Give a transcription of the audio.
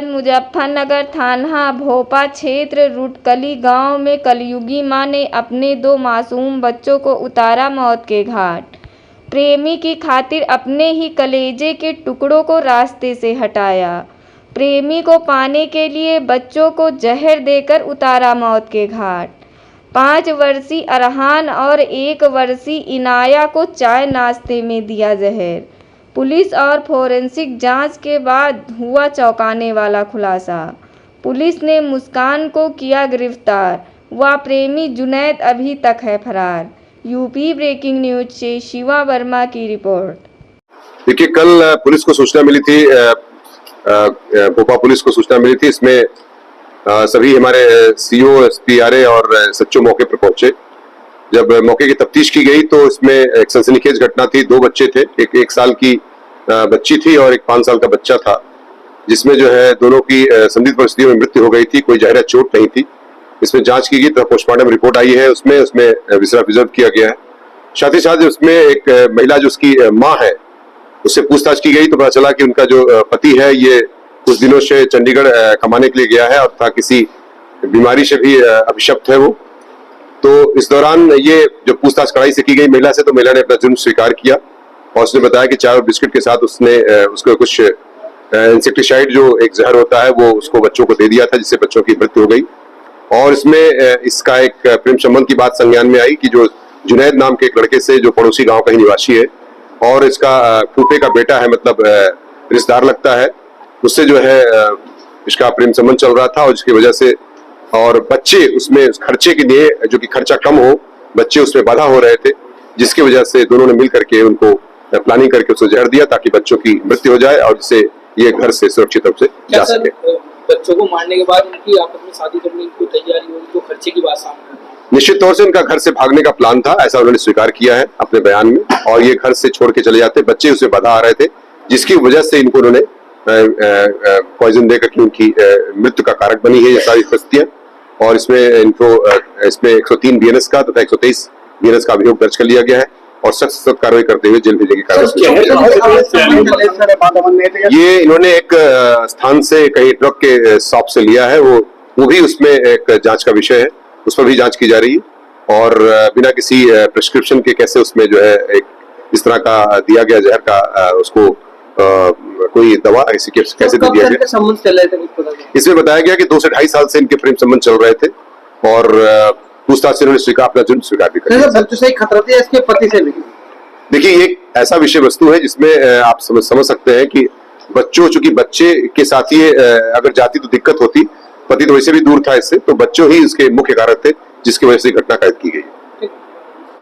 जनपद मुजफ्फरनगर थाना भोपा क्षेत्र रुटकली गांव में कलयुगी मां ने अपने 2 मासूम बच्चों को उतारा मौत के घाट। प्रेमी की खातिर अपने ही कलेजे के टुकड़ों को रास्ते से हटाया। प्रेमी को पाने के लिए बच्चों को जहर देकर उतारा मौत के घाट। 5 वर्षीय अरहान और 1 वर्षीय इनाया को चाय नाश्ते में दिया जहर। पुलिस और फोरेंसिक जांच के बाद हुआ चौंकाने वाला खुलासा। पुलिस ने मुस्कान को किया गिरफ्तार व प्रेमी जुनैद अभी तक है फरार। यूपी ब्रेकिंग न्यूज से शिवा वर्मा की रिपोर्ट। देखिए, कल पुलिस को सूचना मिली थी, भोपाल पुलिस को सूचना मिली थी। इसमें सभी हमारे सीओ, एसपी और सच्चो मौके पर पहुंचे। जब मौके की तफ्तीश की गई तो इसमें एक सनसनीखेज घटना थी। 2 बच्चे थे, एक 1 साल की बच्ची थी और एक 5 साल का बच्चा था, जिसमें जो है दोनों की संदिग्ध परिस्थितियों में मृत्यु हो गई थी। कोई जहरीला चोट नहीं थी। इसमें जांच की गई तो पोस्टमार्टम रिपोर्ट आई है, उसमें विसरा प्रिजर्व किया गया है। साथ ही साथ उसमें एक महिला जो उसकी माँ है, उससे पूछताछ की गई तो पता चला कि उनका जो पति है ये कुछ दिनों से चंडीगढ़ कमाने के लिए गया है और था किसी बीमारी से भी अभिशप्त है वो। तो इस दौरान ये जो पूछताछ कड़ाई से की गई महिला से, तो महिला ने अपना जुर्म स्वीकार किया और उसने बताया कि चाय और बिस्किट के साथ उसने उसको कुछ इंसेक्टिसाइड जो एक जहर होता है वो उसको बच्चों को दे दिया था, जिससे बच्चों की मृत्यु हो गई। और इसमें इसका एक प्रेम संबंध की बात संज्ञान में आई कि जो जुनैद नाम के एक लड़के से, जो पड़ोसी गांव का ही निवासी है और इसका फूफे का बेटा है, मतलब रिश्तेदार लगता है, उससे जो है इसका प्रेम संबंध चल रहा था और जिसकी वजह से और बच्चे उसमें उस खर्चे के लिए, जो कि खर्चा कम हो, बच्चे उसमें बाधा हो रहे थे, जिसकी वजह से दोनों ने मिल करके उनको प्लानिंग करके उसको जहर दिया ताकि बच्चों की मृत्यु हो जाए और जिससे ये घर से सुरक्षित रूप से जा सके। बच्चों को मारने के बाद उनकी आपस में शादी करने की तैयारी होगी तो खर्चे की बात सामने आई। निश्चित तौर से उनका घर से भागने का प्लान था, ऐसा उन्होंने स्वीकार किया है अपने बयान में, और ये घर से छोड़ के चले जाते, बच्चे उसमें बाधा आ रहे थे, जिसकी वजह से इनको उन्होंने पॉइजन देकर के उनकी मृत्यु का कारक बनी है ये सारी परिस्थितियां। और इसमें 103 बीएनएस का तथा 123 बीएनएस का अभियोग दर्ज कर लिया गया है और सख्त कार्रवाई करते हुए जेल भेजने की कार्रवाई। ये इन्होंने एक स्थान से कहीं ट्रक के शॉप से लिया है, वो भी उसमें एक जांच का विषय है, उस पर भी जांच की जा रही है। और बिना किसी प्रिस्क्रिप्शन के कैसे उसमें जो है एक इस तरह का दिया गया जहर का उसको कोई दवा ऐसी कैसे दे दिया गया। इसमें बताया गया कि 2 से 2.5 साल से इनके प्रेम संबंध चल रहे थे और पूछताछ से उन्होंने अपना जुर्म स्वीकार भी कर लिया। बच्चों से खतरा था इसके पति से भी। देखिए, ये ऐसा विषय वस्तु है जिसमें आप समझ सकते हैं कि बच्चों, चूंकि बच्चे के साथ ही अगर जाती तो दिक्कत होती, पति तो वैसे भी दूर था इससे, तो बच्चों ही इसके मुख्य कारक थे जिसकी वजह से घटना कैद की गई।